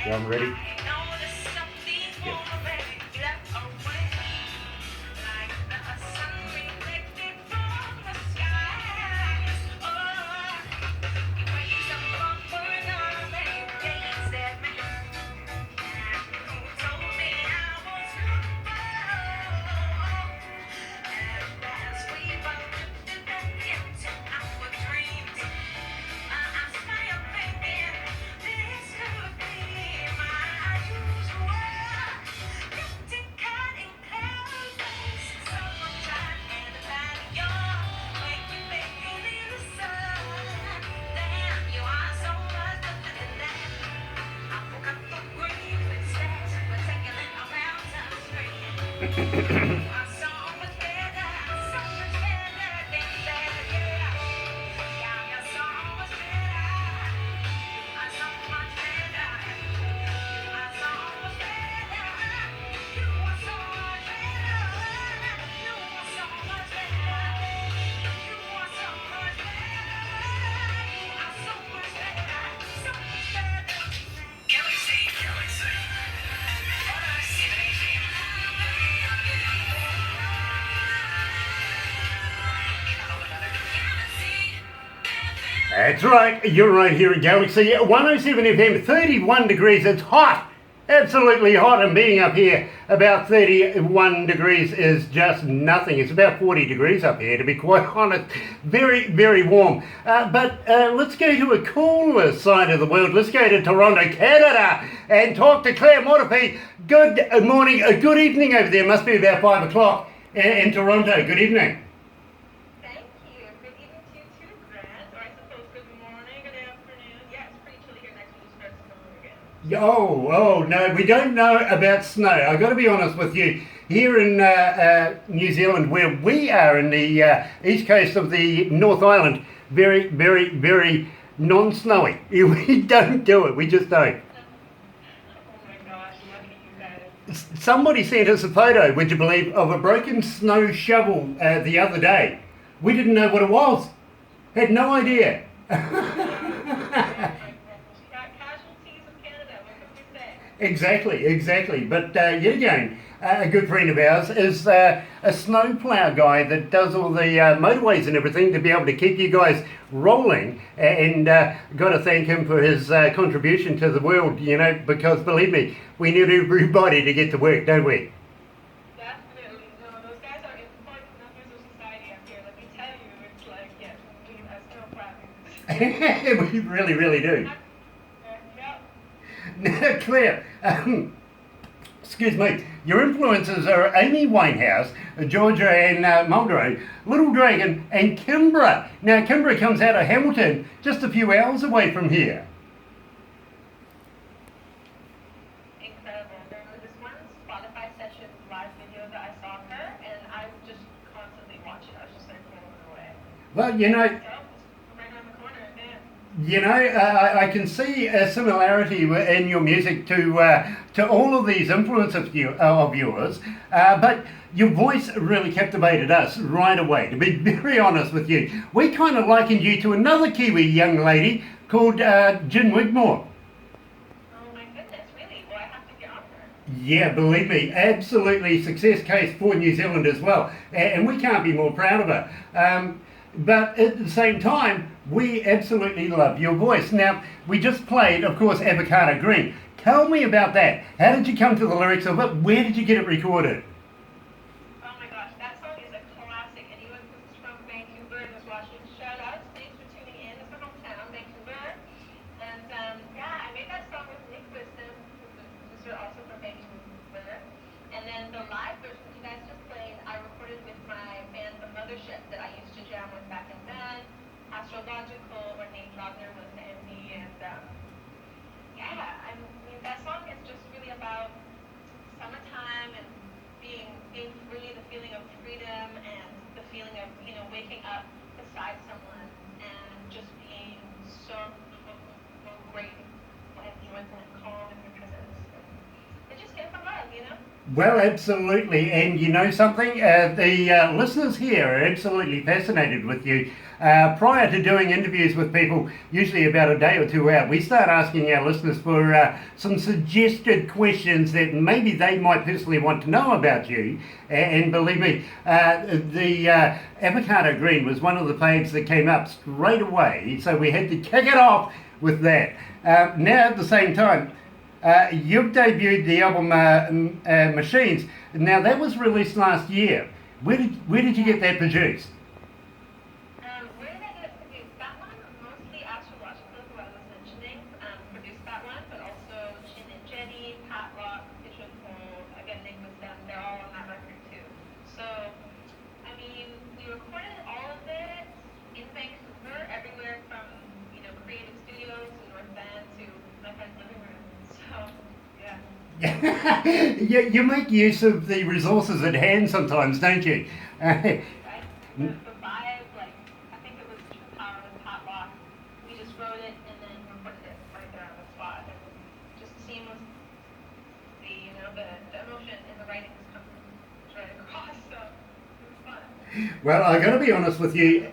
Yeah, I'm ready. That's right, you're right here at Galaxy 107 FM, 31 degrees, it's hot, absolutely hot, and being up here about 31 degrees is just nothing. It's about 40 degrees up here, to be quite honest, very, very warm. But let's go to a cooler side of the world, let's go to Toronto, Canada, and talk to Claire Mortifee. Good morning, good evening over there, must be about 5 o'clock in Toronto, good evening. Oh, no, we don't know about snow. I've got to be honest with you. Here in New Zealand, where we are in the east coast of the North Island, very, very, very non-snowy. We don't do it. We just don't. Oh my gosh, lucky you guys. Somebody sent us a photo, would you believe, of a broken snow shovel the other day. We didn't know what it was. Had no idea. Exactly. But yet again, a good friend of ours is a snowplow guy that does all the motorways and everything to be able to keep you guys rolling. And got to thank him for his contribution to the world, you know, because believe me, we need everybody to get to work, don't we? Definitely. No, those guys are important members of society up here. Let me tell you, it's like, yes, we as snowplow. We really, really do. Now, Claire, excuse me, your influences are Amy Winehouse, Georgia and Muldrow, Little Dragon and Kimbra. Now, Kimbra comes out of Hamilton, just a few hours away from here. Incredible. There was this one Spotify session live video that I saw of her, and I would just constantly watch it. I was just like blown away. Well, you know... You know, I can see a similarity in your music to all of these influences of yours, but your voice really captivated us right away, to be very honest with you. We kind of likened you to another Kiwi young lady called Jen Wigmore. Oh my goodness, really? Well, I have to get on her. Yeah, believe me, absolutely success case for New Zealand as well, and we can't be more proud of her. But at the same time, we absolutely love your voice. Now, we just played, of course, Avocado Green. Tell me about that. How did you come to the lyrics of it? Where did you get it recorded? Oh my gosh, that song is a classic. Anyone who's from Vancouver and is watching, shout out. Thanks for tuning in. It's my hometown, Vancouver. And yeah, I made that song with Nick Wisdom, who's also from Vancouver. And then the live version you guys just played, I recorded with my band, The Mothership, that I used to jam with back in then. Astrological, where Nate Wagner was the MD, and yeah, I mean that song is just really about summertime and being free, the feeling of freedom, and the feeling of, waking up beside someone and just being so great, and calm in their presence. And just get some love. Well, absolutely. And you know something? The listeners here are absolutely fascinated with you. Prior to doing interviews with people, usually about a day or two out, we start asking our listeners for some suggested questions that maybe they might personally want to know about you. And believe me, the avocado green was one of the faves that came up straight away. So we had to kick it off with that. Now at the same time, you've debuted the album Machines. Now that was released last year. Where did you get that produced? Where did I get it produced? That one, mostly Astrological, who I was mentioning, produced that one, but also Chin and Jenny, Pat Rock, Kitchen Hole, again, Nick was them, they're all on that record too. So, we recorded all of it in Vancouver, everywhere from, creative studios to North Bend to my friend's living room. So, yeah. You make use of the resources at hand sometimes, don't you? Right? The vibe, I think it was True Power with Pat Rock. We just wrote it and then recorded it right there on the spot. And just seamless, the emotion and the writing was coming right across, so it was fun. Well, I got to be honest with you.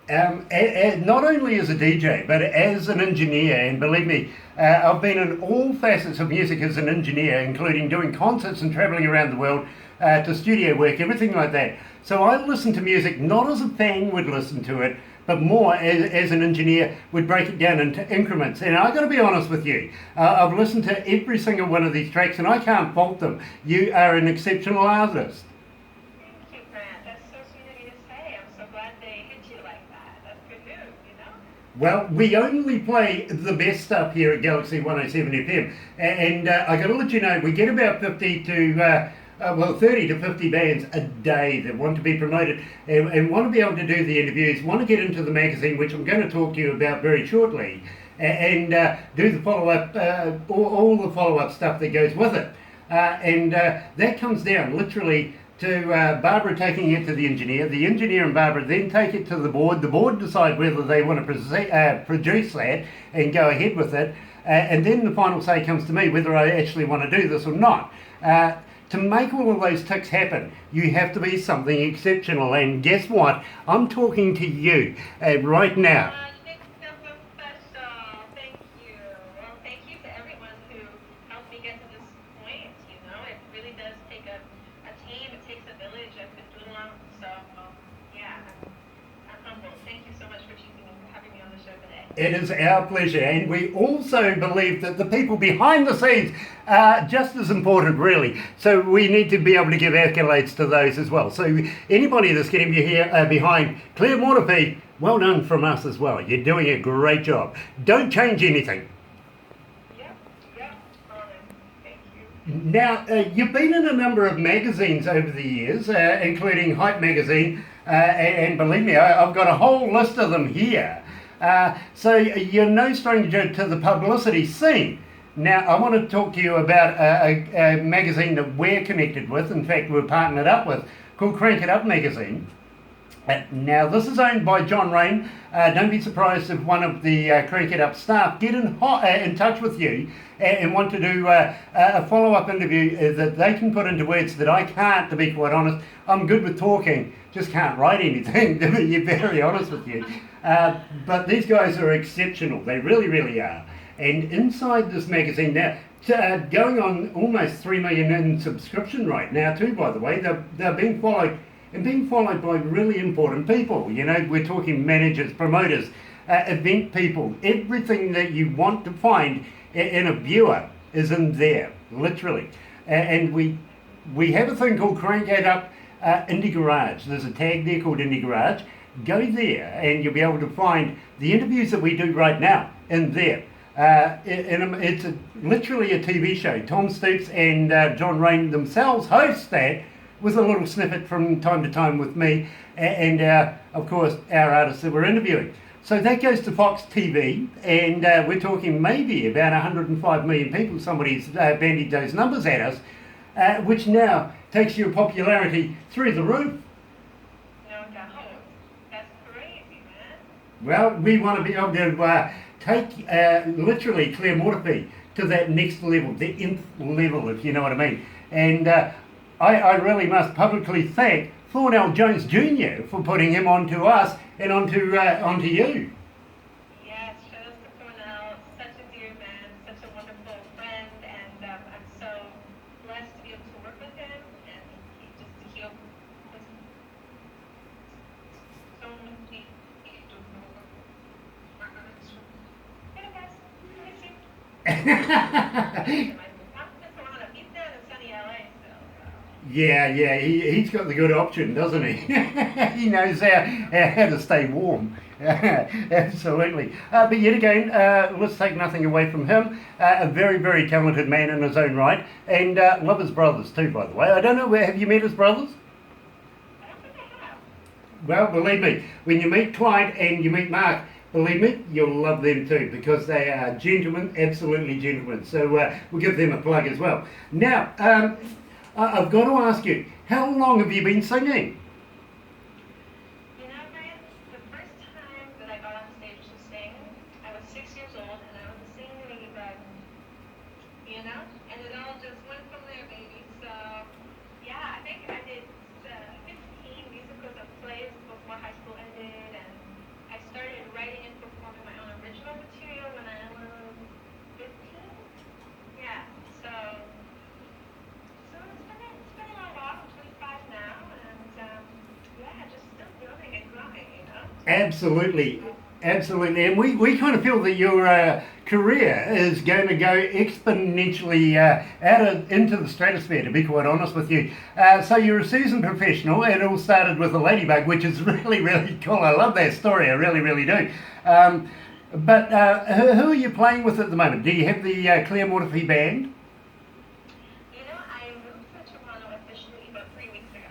Not only as a DJ, but as an engineer, and believe me, I've been in all facets of music as an engineer, including doing concerts and travelling around the world, to studio work, everything like that. So I listen to music not as a fan would listen to it, but more as an engineer would break it down into increments. And I've got to be honest with you, I've listened to every single one of these tracks and I can't fault them. You are an exceptional artist. Thank you, Grant. That's so sweet of you to say. I'm so glad they hit you like that. That's good news, Well, we only play the best stuff here at Galaxy 107 FM. And I got to let you know, we get about 30 to 50 bands a day that want to be promoted and want to be able to do the interviews, want to get into the magazine, which I'm going to talk to you about very shortly, and do the follow-up, all the follow-up stuff that goes with it. And that comes down literally to Barbara taking it to the engineer and Barbara then take it to the board decide whether they want to produce that and go ahead with it, and then the final say comes to me whether I actually want to do this or not. To make all of those ticks happen, you have to be something exceptional, and guess what? I'm talking to you right now. You make me feel so special. Thank you. Well, thank you to everyone who helped me get to this point. It really does take a team. It takes a village. I've been doing alone. So, yeah, I'm humbled. Thank you so much for choosing me, for having me on the show today. It is our pleasure, and we also believe that the people behind the scenes are just as important, really. So we need to be able to give accolades to those as well. So anybody that's getting you here behind Claire Mortifee, well done from us as well. You're doing a great job. Don't change anything. Yeah, thank you. Now, you've been in a number of magazines over the years, including Hype Magazine, and believe me, I've got a whole list of them here. So you're no stranger to the publicity scene. Now, I want to talk to you about a magazine that we're connected with, in fact we're partnered up with, called Crank It Up Magazine. Now, this is owned by John Rain. Don't be surprised if one of the Crank It Up staff get in touch with you and want to do a follow-up interview that they can put into words that I can't, to be quite honest. I'm good with talking, just can't write anything, to be very honest with you. But these guys are exceptional, they really, really are. And inside this magazine now, going on almost 3 million in subscription right now too, by the way. They're being followed, and being followed by really important people. We're talking managers, promoters, event people. Everything that you want to find in a viewer is in there, literally. And we have a thing called Crank It Up Indie Garage. There's a tag there called Indie Garage. Go there and you'll be able to find the interviews that we do right now in there. It's literally a TV show. Tom Stoops and John Rain themselves host that, with a little snippet from time to time with me and of course our artists that we're interviewing. So that goes to Fox TV, and we're talking maybe about 105 million people. Somebody's bandied those numbers at us, which now takes your popularity through the roof. home. That's crazy, man. Well, we want to be able to take literally Claire Mortifee to that next level, the nth level, if you know what I mean. And I really must publicly thank Thornell Jones Jr. for putting him onto us and onto you. Yes, shout out to Cornell. Such a dear man, such a wonderful friend, and I'm so blessed to be able to work with him, and he'll so many Hey guys, miss you. He's down in sunny LA still. Yeah, he's got the good option, doesn't he? He knows how to stay warm. Absolutely. But yet again, let's take nothing away from him. A very, very talented man in his own right. And love his brothers too, by the way. I don't know, have you met his brothers? I don't think I have. Well, believe me, when you meet Clyde and you meet Mark, believe me, you'll love them too, because they are gentlemen, absolutely gentlemen. So we'll give them a plug as well. Now, I've got to ask you, how long have you been singing? You know, Grant, the first time that I got on stage to sing, I was 6 years old and I was singing in a garden. You know? And it all just went from there, baby. So, yeah, I think I did 15 musicals and plays before high school ended, and I started writing and performing my own original material when I was 15. Yeah, so it's been a while. I'm 25 now, and yeah, just still building and growing, you know? Absolutely. And we kind of feel that your career is going to go exponentially into the stratosphere, to be quite honest with you. So you're a seasoned professional. It all started with a ladybug, which is really, really cool. I love that story. I really, really do. But who are you playing with at the moment? Do you have the Claire Mortifee band? You know, I moved to Toronto officially about 3 weeks ago.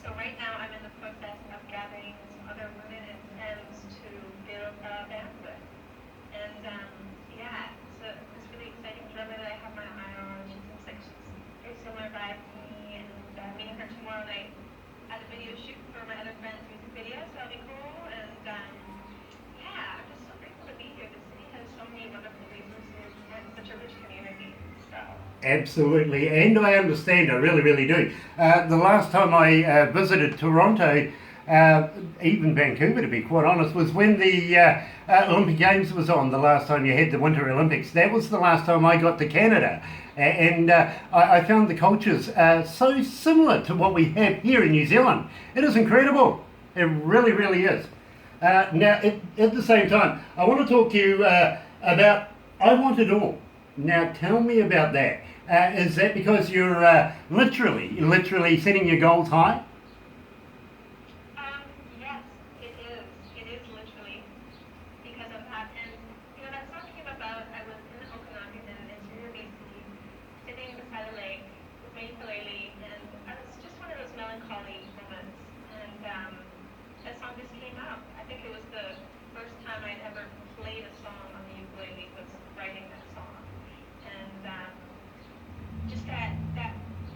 So right now I'm in the process of gathering some other women and friends to build a band with. And yeah, it's really exciting drummer that I have my eye on. She seems like she's very similar vibe to me, and meeting her tomorrow night at a video shoot for my other friend's music video, so that'll be cool. And yeah, I'm just so grateful to be here. The city has so many wonderful resources and such a rich community. So. Absolutely, and I understand, I really, really do. The last time I visited Toronto, even Vancouver to be quite honest, was when the Olympic Games was on, the last time you had the Winter Olympics. That was the last time I got to Canada. And I found the cultures so similar to what we have here in New Zealand. It is incredible. It really, really is. Now, at the same time, I want to talk to you about I Want It All. Now, tell me about that. Is that because you're literally setting your goals high? Yes, it is. It is literally because of that. And you know, that song came about. I was in the Okanagan in interior BC, sitting beside a lake with my ukulele, and I was just one of those melancholy moments. And that song just came out. I think it was the first time I'd ever played a song on the ukulele, was writing that song. And just that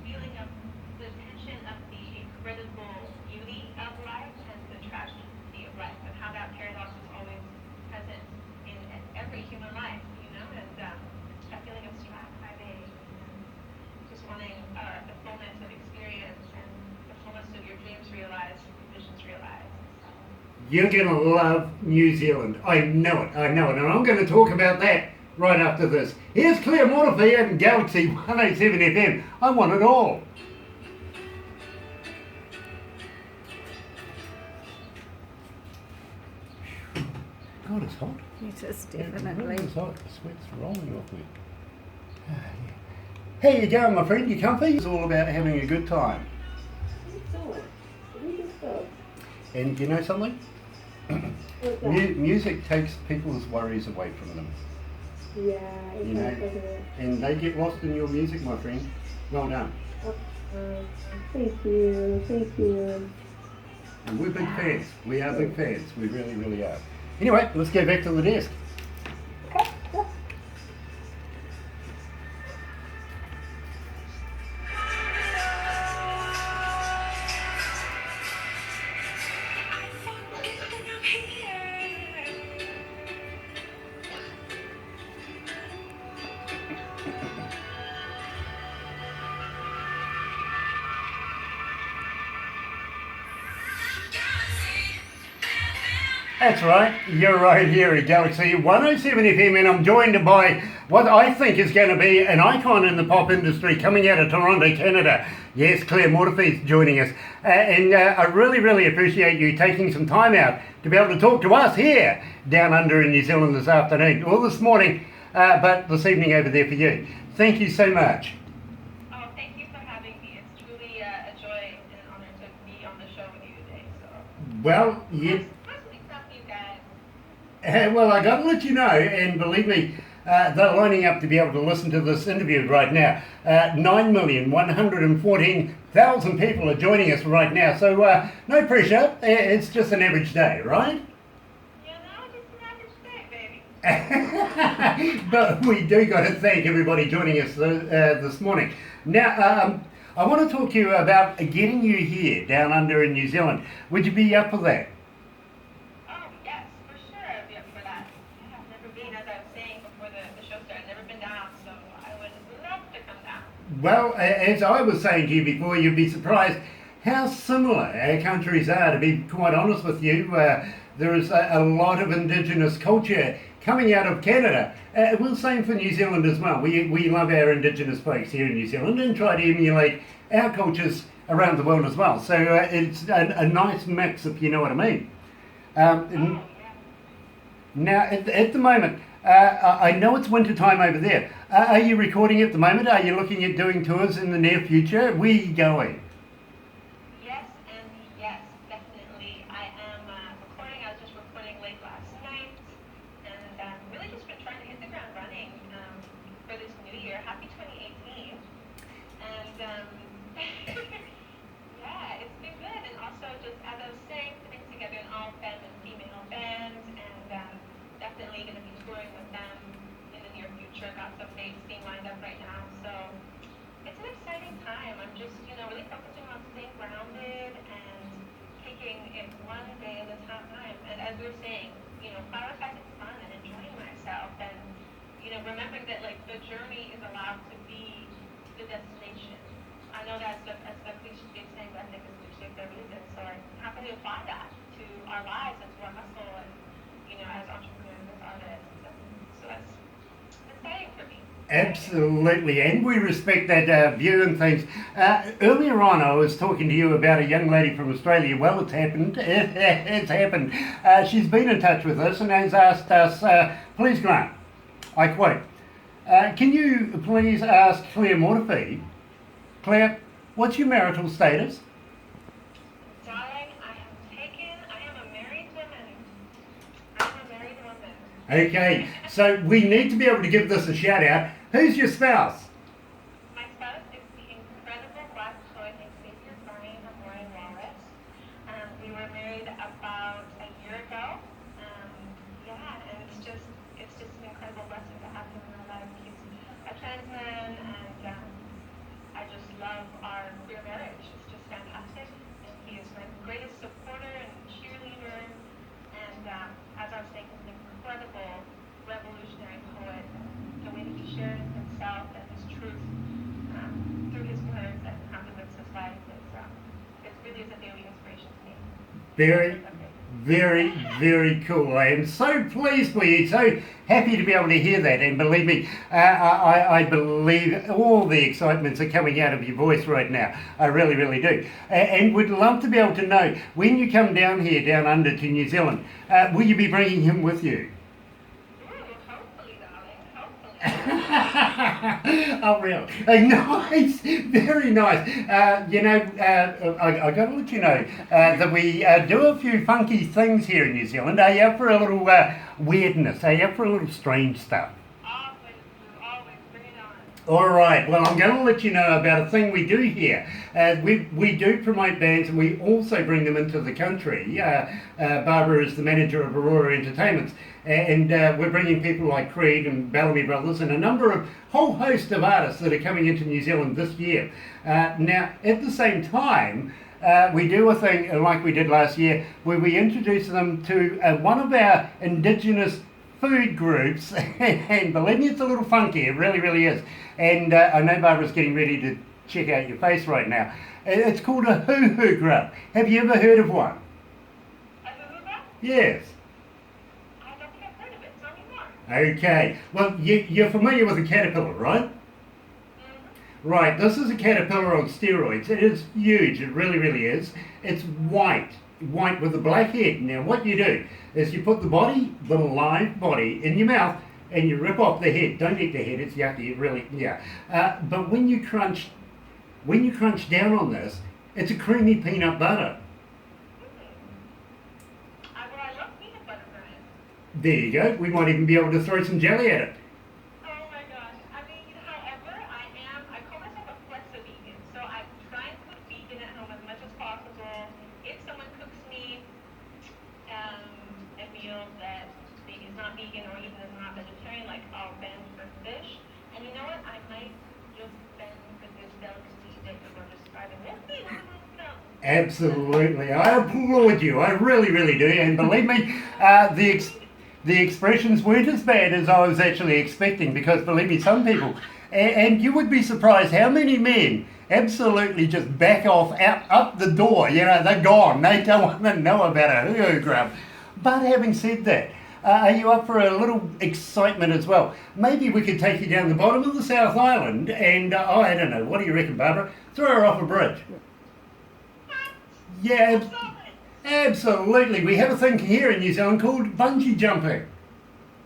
feeling of the tension of the incredible beauty of life and the tragedy of life, and how that paradox is always present in every human life, you know, and that feeling of strapped by day, and just wanting the fullness of experience and the fullness of your dreams realized, visions realized. So. You're going to love New Zealand. I know it. And I'm going to talk about that right after this. Here's Claire Mortifee and Galaxy107fm. I Want It All. God, it's hot. It is God, definitely. it's hot. The sweat's rolling off me. How you going, my friend? You comfy? It's all about having a good time. And you know something? Music takes people's worries away from them. Yeah, You know, and they get lost in your music, my friend. Well done. Thank you. And we're big fans. We are big fans. We really, really are. Anyway, let's go back to the desk. That's right, you're right here at Galaxy 107 FM, and I'm joined by what I think is going to be an icon in the pop industry coming out of Toronto, Canada. Yes, Claire Mortifee is joining us, and I really appreciate you taking some time out to be able to talk to us here down under in New Zealand this afternoon, or this morning, but this evening over there for you. Thank you so much. Oh, thank you for having me. It's truly a joy and an honor to be on the show with you today. So, Well, yes. Mostly stuff you guys. Well, I got to let you know, and believe me, they're lining up to be able to listen to this interview right now. 9,114,000 people are joining us right now, so no pressure. It's just an average day, right? You know, just an average day, baby. But we do got to thank everybody joining us this morning. Now, I want to talk to you about getting you here down under in New Zealand. Would you be up for that? Oh, yes, for sure I'd be up for that. I've never been, as I was saying before the show started, I've never been down, so I would love to come down. Well, as I was saying to you before, you'd be surprised how similar our countries are, to be quite honest with you. There is a lot of Indigenous culture coming out of Canada. Well, same for New Zealand as well. We love our Indigenous folks here in New Zealand and try to emulate our cultures around the world as well. So it's a nice mix, if you know what I mean. Now, at the moment, I know it's winter time over there. Are you recording at the moment? Are you looking at doing tours in the near future? Where are you going? Yes and yes, definitely. I am recording. I was just recording late last night, and really just been trying to hit the ground running for this new year. Happy 2018. And yeah, it's been good. And also just, as I was saying, putting together an all-femme and female band, and definitely going to be touring with them in the near future. Got some dates being lined up right now. So it's an exciting time. I'm just, really focusing on staying grounded and taking it one day at a time. And as we were saying, prioritizing fun and enjoying myself, and remembering that like the journey is allowed to be the destination. I know that's a cliche saying, but I think it's cliche for a reason. So I'm happy to apply that to our lives and to our hustle, and as entrepreneurs, as artists. So that's exciting for me. Absolutely, and we respect that view and things. Earlier on, I was talking to you about a young lady from Australia. Well, it's happened. It's happened. She's been in touch with us and has asked us, please, Grant, I quote, can you please ask Claire Mortifee, Claire, what's your marital status? Darling, I am a married woman. I'm a married woman. Okay, so we need to be able to give this a shout out. Who's your spouse? My spouse is the incredible Black Toy Xavier Brian of Roy Wallace. We were married about a year ago. And it's just an incredible blessing to have him in our life. He's a trans man, and I just love our queer marriage. It's just fantastic. And he is my greatest supporter and cheerleader. And as I was saying, he's an incredible revolutionary poet. The way that he shares himself and his truth through his words and how he lives his life it really is a daily inspiration to me. Very cool. I am so pleased for you, so happy to be able to hear that, and believe me, I believe all the excitements are coming out of your voice right now. I really do. And would love to be able to know, when you come down here, down under to New Zealand, will you be bringing him with you? Hopefully, darling, hopefully. Oh, really? Nice, very nice. I got to let you know that we do a few funky things here in New Zealand. Are you up for a little weirdness? Are you up for a little strange stuff? Always, bring it on. All right, well, I'm going to let you know about a thing we do here. We do promote bands, and we also bring them into the country. Barbara is the manager of Aurora Entertainments, and we're bringing people like Creed and Bellamy Brothers and a whole host of artists that are coming into New Zealand this year. Now, at the same time, we do a thing like we did last year, where we introduce them to one of our Indigenous food groups, and believe me, it's a little funky. It really is. And I know Barbara's getting ready to check out your face right now. It's called a hoo-hoo grub. Have you ever heard of one? A hoo-hoo grub? Yes. Okay. Well, you're familiar with a caterpillar, right? Right, this is a caterpillar on steroids. It is huge, it really, really is. It's white with a black head. Now what you do is you put the live body in your mouth and you rip off the head. Don't eat the head, it's yucky, really, yeah. But when you crunch down on this, it's a creamy peanut butter. Well, I love peanut butter bread. There you go, we might even be able to throw some jelly at it. Oh my gosh. I mean, however, I call myself a flexi-vegan, so I try and cook vegan at home as much as possible. If someone cooks me a meal that maybe is not vegan or even is not vegetarian, like I'll bend for fish. And you know what? I might just bend for this delicacy that you're describing with me. Absolutely, I applaud you. I really, really do. And believe me, the expressions weren't as bad as I was actually expecting. Because believe me, some people, and you would be surprised how many men absolutely just back off up the door. You know, they're gone. They don't want to know about a hoo grub. But having said that, are you up for a little excitement as well? Maybe we could take you down the bottom of the South Island and, I don't know, what do you reckon, Barbara? Throw her off a bridge. Yeah, absolutely. We have a thing here in New Zealand called bungee jumping.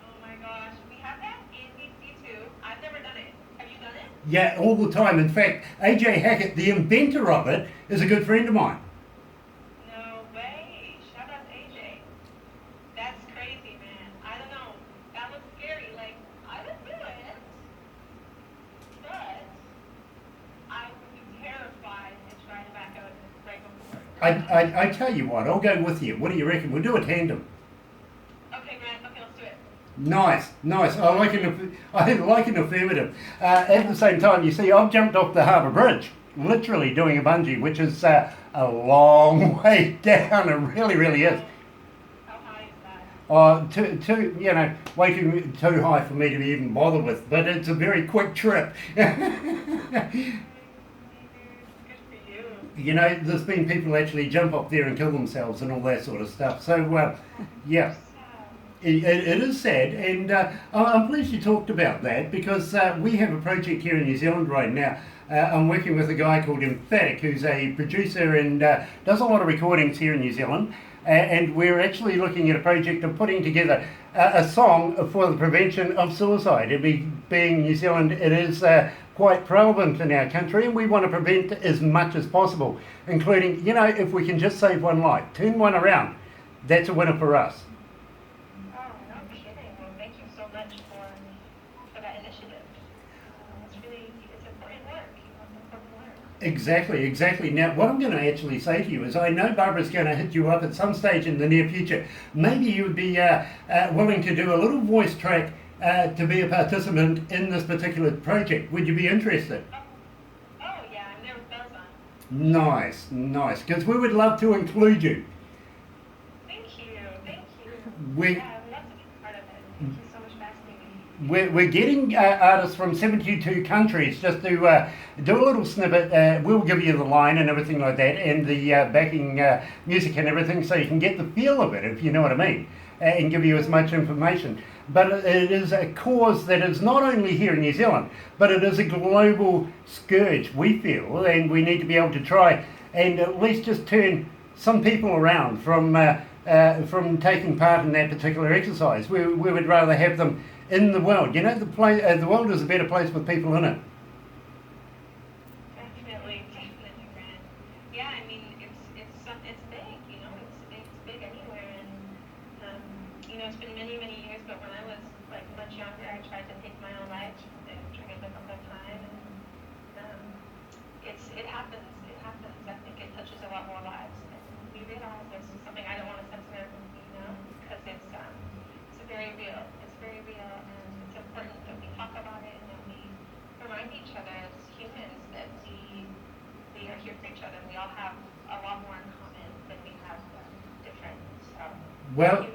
Oh my gosh, we have that in BC too. I've never done it. Have you done it? Yeah, all the time. In fact, AJ Hackett, the inventor of it, is a good friend of mine. No way. Shout out to AJ. That's crazy, man. I don't know. That was scary. Like, I would do it, but I would be terrified to try to back out right before. I tell you what, I'll go with you. What do you reckon? We'll do a tandem. Okay, Grant. Okay, let's do it. Nice. I like an affirmative. At the same time, you see, I've jumped off the Harbour Bridge, literally doing a bungee, which is a long way down. It really, really is. How high is that? Too, way too high for me to be even bothered with. But it's a very quick trip. Good for you. You know, there's been people actually jump up there and kill themselves and all that sort of stuff. So, yeah. It is sad, and I'm pleased you talked about that because we have a project here in New Zealand right now. I'm working with a guy called Emphatic, who's a producer and does a lot of recordings here in New Zealand. And we're actually looking at a project of putting together a song for the prevention of suicide. Being New Zealand, it is quite prevalent in our country, and we want to prevent as much as possible, including, if we can just save one life, turn one around, that's a winner for us. No kidding. Well, thank you so much for that initiative. It's important work. It's important work. Exactly. Now, what I'm going to actually say to you is I know Barbara's going to hit you up at some stage in the near future. Maybe you would be willing to do a little voice track to be a participant in this particular project. Would you be interested? Oh yeah, I've never done that. Nice. Because we would love to include you. Thank you. We- Yeah, I'd love to be part of it. Thank you so much for asking me. We're getting artists from 72 countries just to do a little snippet. We'll give you the line and everything like that, and the backing music and everything, so you can get the feel of it, if you know what I mean, and give you as much information. But it is a cause that is not only here in New Zealand, but it is a global scourge, we feel, and we need to be able to try and at least just turn some people around from taking part in that particular exercise. We would rather have them in the world. The world is a better place with people in it. Definitely, Grant. Yeah, I mean, it's big. It's big anywhere, and it's been many years. But when I was like much younger, I tried to take my own life and try to live up that time. And it happens. I think it touches a lot more lives. And we realize there's something I don't want to censor, because it's very real. It's very real, and it's important that we talk about it and that we remind each other as humans that we are here for each other. We all have a lot more in common than we have different. So, Well, thank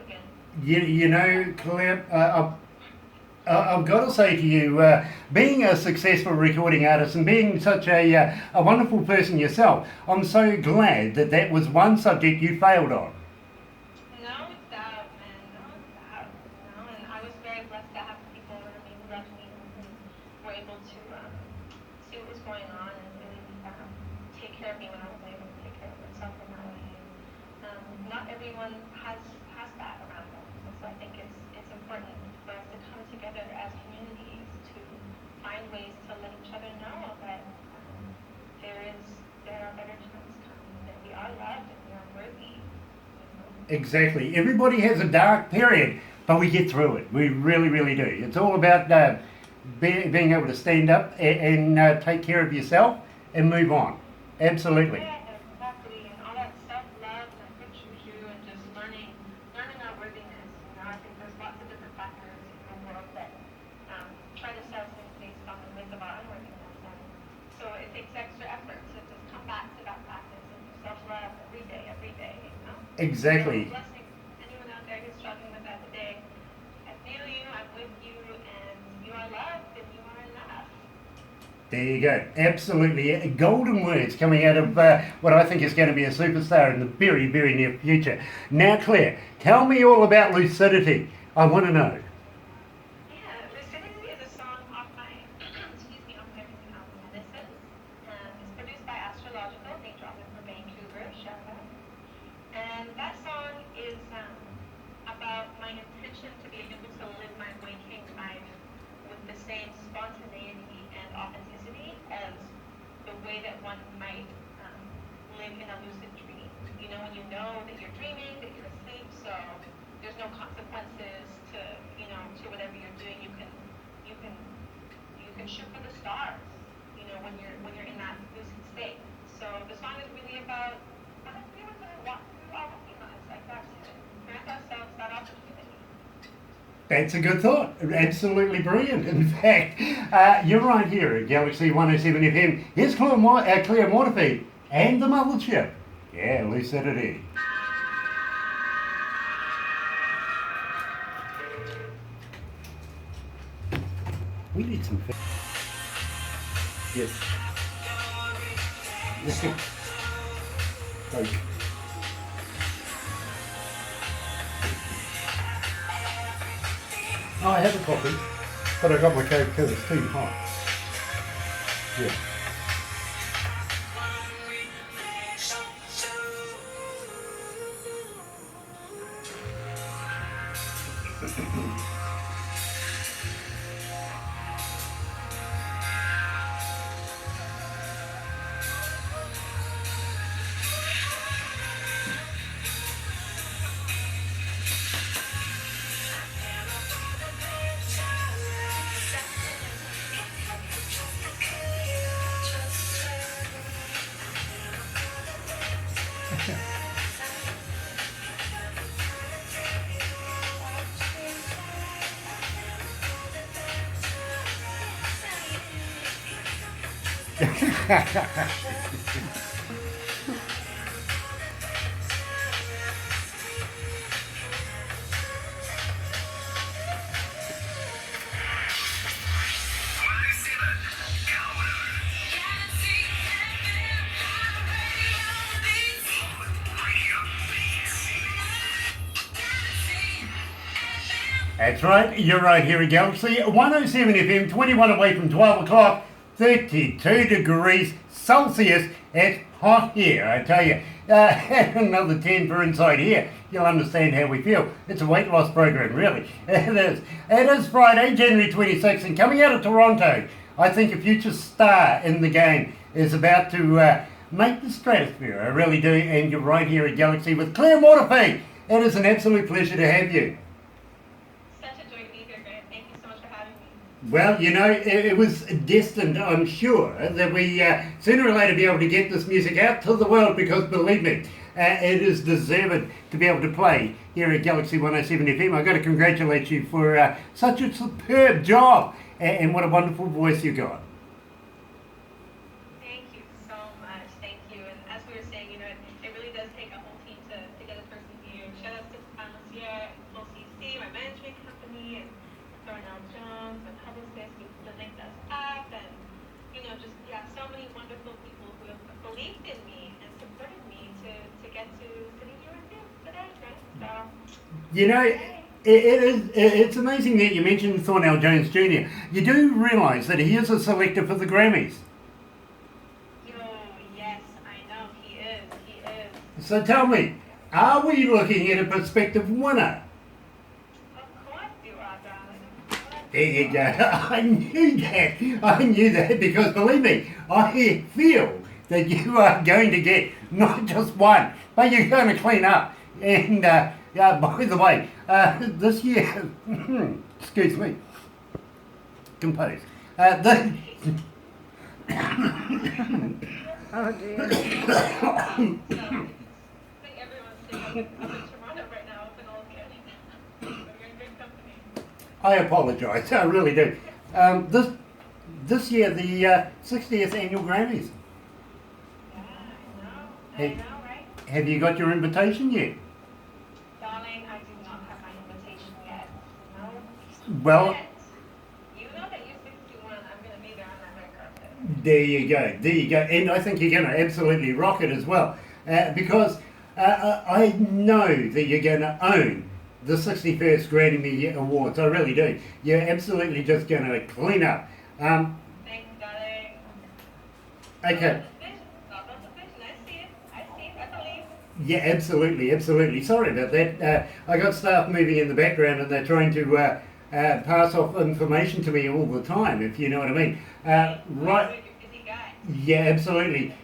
you again. Claire, I've got to say to you, being a successful recording artist and being such a wonderful person yourself, I'm so glad that was one subject you failed on. No doubt, man. No doubt. And I was very blessed to not everyone has that around them. And so I think it's important for us to come together as communities to find ways to let each other know that there are better times coming, that we are loved and we are worthy. Exactly. Everybody has a dark period, but we get through it. We really, really do. It's all about being able to stand up and take care of yourself and move on. Absolutely. Yeah, exactly. And all that self-love and virtue and just learning our worthiness. I think there's lots of different factors in the world that try to set us in based on the myth of our unworthiness. And so it takes extra effort to just come back to that practice and do self-love every day, Exactly. So blessing anyone out there who's struggling with that today. I feel you, I'm with you, and you are loved and you are enough. There you go. Absolutely. Golden words coming out of what I think is going to be a superstar in the very, very near future. Now, Claire, tell me all about Lucidity. I want to know. Yeah, Lucidity is a song off my, off my recent album, Medicine. It's produced by Astrological, they dropped it from Vancouver, shout out. And that song is about my intention to be able to live my waking life with the same spontaneity and authenticity as the way that one might live in a lucid dream. You know that you're dreaming, that you're asleep, so there's no consequences to whatever you're doing. You can shoot for the stars, when you're in that lucid state. So the song is really about we were going to walk through our waking lives like that, to grant ourselves that opportunity. That's a good thought. Absolutely brilliant. In fact, you're right here at Galaxy 107 FM. Here's Claire Mortifee and the Mothership. Yeah, Lucidity. We need some. Yes. Coke. Oh, I have a coffee, but I got my Coke because it's too hot. Yeah. That's right, you're right here at Galaxy 107 FM, 21 away from 12 o'clock, 32 degrees Celsius. It's hot here, I tell you. Another 10 for inside here. You'll understand how we feel. It's a weight loss program, really. It is. It is Friday, January 26th, and coming out of Toronto, I think a future star in the game is about to make the stratosphere. I really do, and you're right here at Galaxy with Claire Mortifee. It is an absolute pleasure to have you. Well, it was destined, I'm sure, that we sooner or later be able to get this music out to the world because, believe me, it is deserved to be able to play here at Galaxy 107 FM. I've got to congratulate you for such a superb job and what a wonderful voice you got. Thank you so much. Thank you. And as we were saying, it really does take a whole team to get a person here. Shout out to Monsieur and Full CC, my management company, and Thornell Jones and Publicist who linked us up, and so many wonderful people who have believed in me and supported me to get to sitting here with you today, right? So It's amazing that you mentioned Thornell Jones Jr. You do realise that he is a selector for the Grammys. Yes, I know he is. So tell me, Are we looking at a prospective winner? Of course you are, darling. There you go. I knew that. I knew that because believe me, I feel that you are going to get not just one, but you're going to clean up. And by the way, this year, excuse me, compose. This, Oh dear. So, I think everyone's sitting up in Toronto right now, up in Old Canada. So you're in good company. I apologise, I really do. This year, the 60th annual Grammys. Yeah, I Hey. know, right? Have you got your invitation yet? Darling, I do not have my invitation yet. No. Well, Yet. You know that you're 61, I'm going to be there on that red carpet. there you go, there you go. And I think you're going to absolutely rock it as well. Because I know that you're going to own the 61st Grammy Awards. I really do. You're absolutely just going to clean up. Thanks, darling. Okay. Not about the vision. I see it. I believe. Yeah, absolutely, absolutely. Sorry about that. I got staff moving in the background and they're trying to pass off information to me all the time, if you know what I mean. Right. You're a busy guy. Yeah, absolutely. Time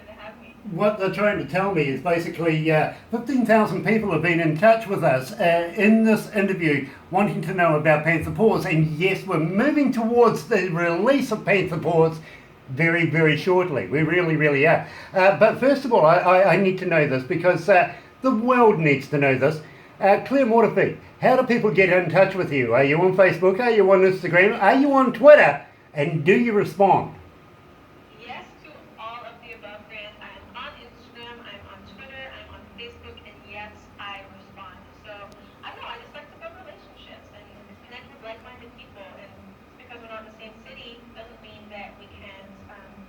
to have me. What they're trying to tell me is basically 15,000 people have been in touch with us in this interview wanting to know about Panther Paws. And yes, we're moving towards the release of Panther Paws very, very shortly. We really, really are. But first of all, I need to know this because the world needs to know this. Claire Mortifee, how do people get in touch with you? Are you on Facebook? Are you on Instagram? Are you on Twitter? And do you respond? Yes to all of the above, Grant. I am on Instagram, I'm on Twitter, I'm on Facebook, and yes, I respond. So, I don't know, I just like to build relationships and connect with like-minded people. And just because we're not in the same city doesn't mean that we can't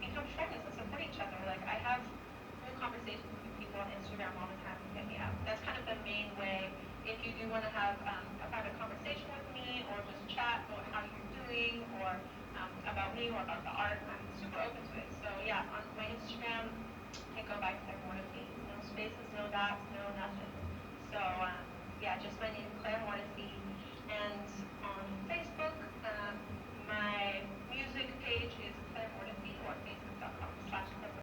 become friends and support each other. Like, I have full conversations with people on Instagram all the time and hit me up. That's kind of the main way. If you do want to have a private conversation with me or just chat about how you're doing or about me or about the art, I'm super open to it. So yeah, on my Instagram, I go by Claire Mortifee. No spaces, no dots, no nothing.